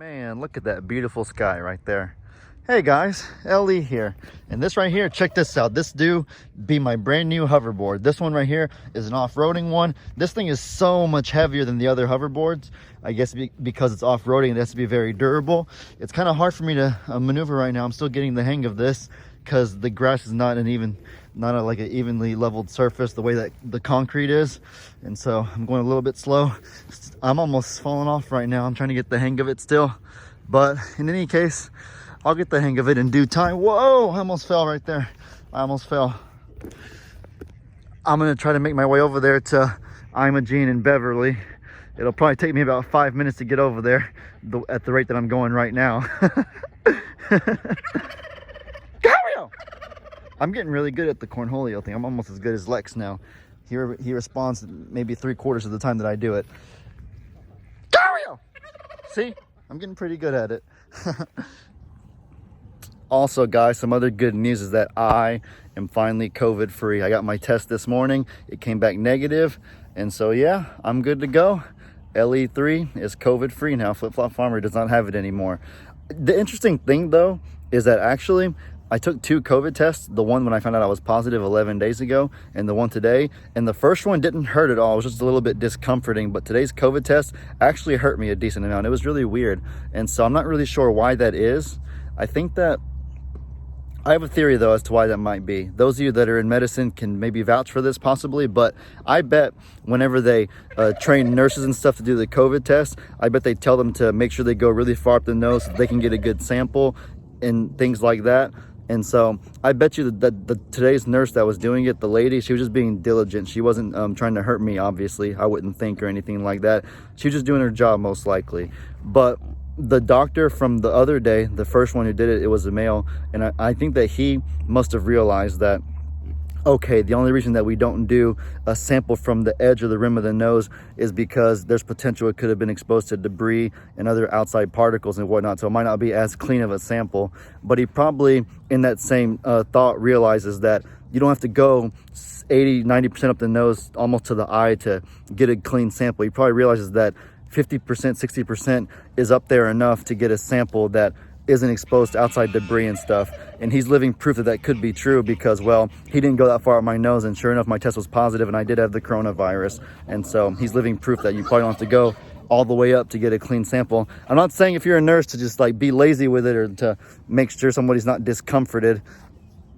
Man, look at that beautiful sky right there. Hey guys, LE here. And this right here, check this out. This do be my brand new hoverboard. This one right here is an off-roading one. This thing is so much heavier than the other hoverboards. I guess because it's off-roading, it has to be very durable. It's kind of hard for me to maneuver right now. I'm still getting the hang of this because the grass is not like an evenly leveled surface the way that the concrete is. And so I'm going a little bit slow. I'm almost falling off right now. I'm trying to get the hang of it still. But in any case, I'll get the hang of it in due time. Whoa, I almost fell right there. I almost fell. I'm gonna try to make my way over there to Imogene and Beverly. It'll probably take me about 5 minutes to get over there at the rate that I'm going right now. I'm getting really good at the cornholio thing. I'm almost as good as Lex now. He responds maybe 3/4 of the time that I do it. See, I'm getting pretty good at it. Also, guys, some other good news is that I am finally COVID free. I got my test this morning. It came back negative. And so, yeah, I'm good to go. LE3 is COVID free now. Flip Flop Farmer does not have it anymore. The interesting thing, though, is that actually I took 2 COVID tests, the one when I found out I was positive 11 days ago and the one today. And the first one didn't hurt at all. It was just a little bit discomforting. But today's COVID test actually hurt me a decent amount. It was really weird. And so I'm not really sure why that is. I think that I have a theory, though, as to why that might be. Those of you that are in medicine can maybe vouch for this possibly, but I bet whenever they train nurses and stuff to do the COVID test, I bet they tell them to make sure they go really far up the nose so they can get a good sample and things like that. And so I bet you that today's nurse that was doing it, the lady, she was just being diligent. She wasn't trying to hurt me, obviously. I wouldn't think or anything like that. She was just doing her job, most likely. But the doctor from the other day, the first one who did it, it was a male. And I think that he must have realized that, okay, the only reason that we don't do a sample from the edge or the rim of the nose is because there's potential it could have been exposed to debris and other outside particles and whatnot, so it might not be as clean of a sample. But he probably, in that same thought, realizes that you don't have to go 80-90% up the nose, almost to the eye, to get a clean sample. He probably realizes that 50%, 60% is up there enough to get a sample that isn't exposed to outside debris and stuff. And he's living proof that that could be true because, well, he didn't go that far up my nose, and sure enough, my test was positive and I did have the coronavirus. And so he's living proof that you probably don't have to go all the way up to get a clean sample. I'm not saying if you're a nurse to just like be lazy with it or to make sure somebody's not discomforted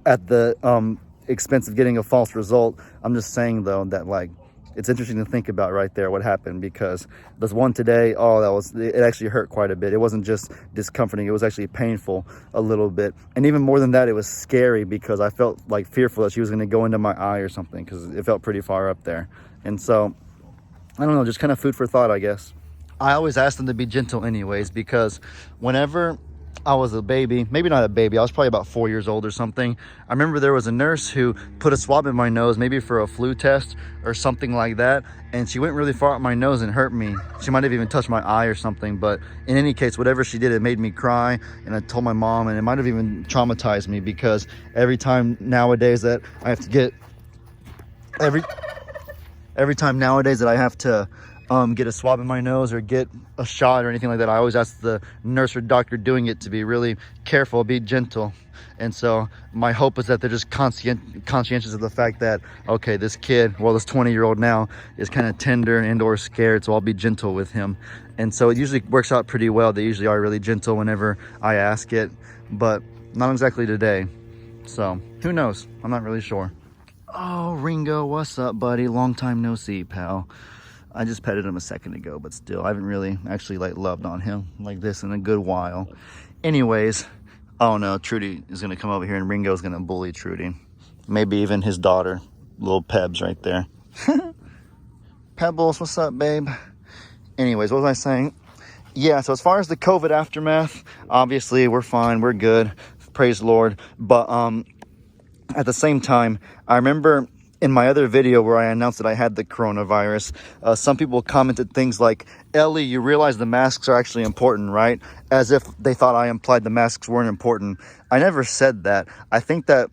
at the expense of getting a false result. I'm just saying, though, that like it's interesting to think about right there what happened, because this one today, it actually hurt quite a bit. It wasn't just discomforting, it was actually painful a little bit. And even more than that, it was scary because I felt like fearful that she was going to go into my eye or something, because it felt pretty far up there. And so, I don't know, just kind of food for thought, I guess. I always ask them to be gentle anyways, because whenever I was a baby, maybe not a baby, I was probably about 4 years old or something. I remember there was a nurse who put a swab in my nose, maybe for a flu test or something like that, and she went really far up my nose and hurt me. She might have even touched my eye or something, but in any case, whatever she did, it made me cry, and I told my mom, and it might have even traumatized me, because every time nowadays that I have to get every time nowadays that I have to get a swab in my nose or get a shot or anything like that, I always ask the nurse or doctor doing it to be really careful, be gentle. And so my hope is that they're just conscientious of the fact that, okay, this kid, well, this 20-year-old now, is kind of tender and or scared, so I'll be gentle with him. And so it usually works out pretty well. They usually are really gentle whenever I ask it, but not exactly today. So who knows? I'm not really sure. Oh, Ringo, what's up, buddy? Long time no see, pal. I just petted him a second ago, but still, I haven't really actually like loved on him like this in a good while. Anyways, oh no, Trudy is gonna come over here and Ringo's gonna bully Trudy. Maybe even his daughter, little Pebs right there. Pebbles, what's up, babe? Anyways, what was I saying? Yeah, so as far as the COVID aftermath, obviously we're fine, we're good, praise the Lord. But at the same time, I remember in my other video where I announced that I had the coronavirus, some people commented things like, Ellie, you realize the masks are actually important, right? As if they thought I implied the masks weren't important. I never said that. I think that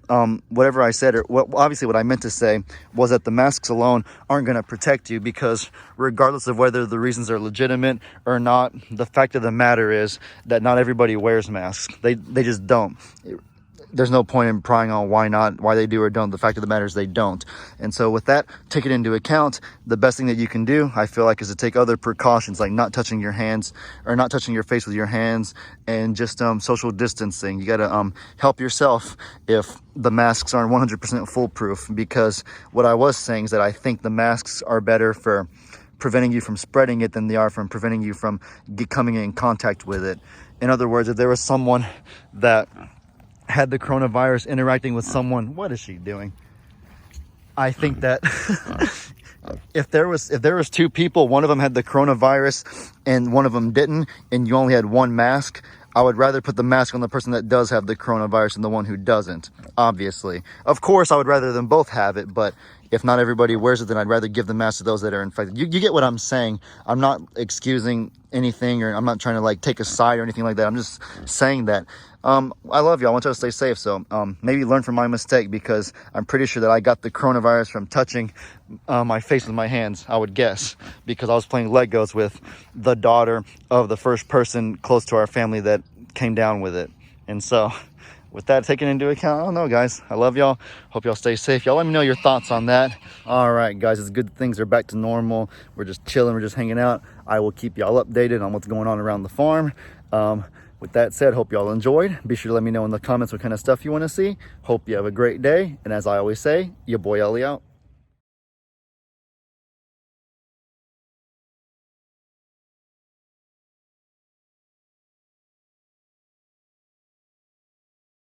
whatever I said, or obviously what I meant to say, was that the masks alone aren't going to protect you, because regardless of whether the reasons are legitimate or not, the fact of the matter is that not everybody wears masks. They just don't. There's no point in prying on why they do or don't. The fact of the matter is they don't. And so with that, take it into account. The best thing that you can do, I feel like, is to take other precautions, like not touching your hands or not touching your face with your hands, and just social distancing. You got to help yourself if the masks aren't 100% foolproof, because what I was saying is that I think the masks are better for preventing you from spreading it than they are from preventing you from coming in contact with it. In other words, if there was someone that had the coronavirus interacting with someone, what is she doing? I think that if there was two people, one of them had the coronavirus and one of them didn't, and you only had one mask, I would rather put the mask on the person that does have the coronavirus than the one who doesn't, obviously. Of course, I would rather them both have it, but if not everybody wears it, then I'd rather give the mask to those that are infected. You get what I'm saying. I'm not excusing anything, or I'm not trying to like take a side or anything like that. I'm just saying that I love you. I want you to stay safe. So maybe learn from my mistake, because I'm pretty sure that I got the coronavirus from touching my face with my hands, I would guess, because I was playing Legos with the daughter of the first person close to our family that came down with it. And so with that taken into account, I don't know, guys. I love y'all. Hope y'all stay safe. Y'all let me know your thoughts on that. All right, guys, it's good things are back to normal. We're just chilling. We're just hanging out. I will keep y'all updated on what's going on around the farm. With that said, hope y'all enjoyed. Be sure to let me know in the comments what kind of stuff you want to see. Hope you have a great day. And as I always say, your boy Ellie out.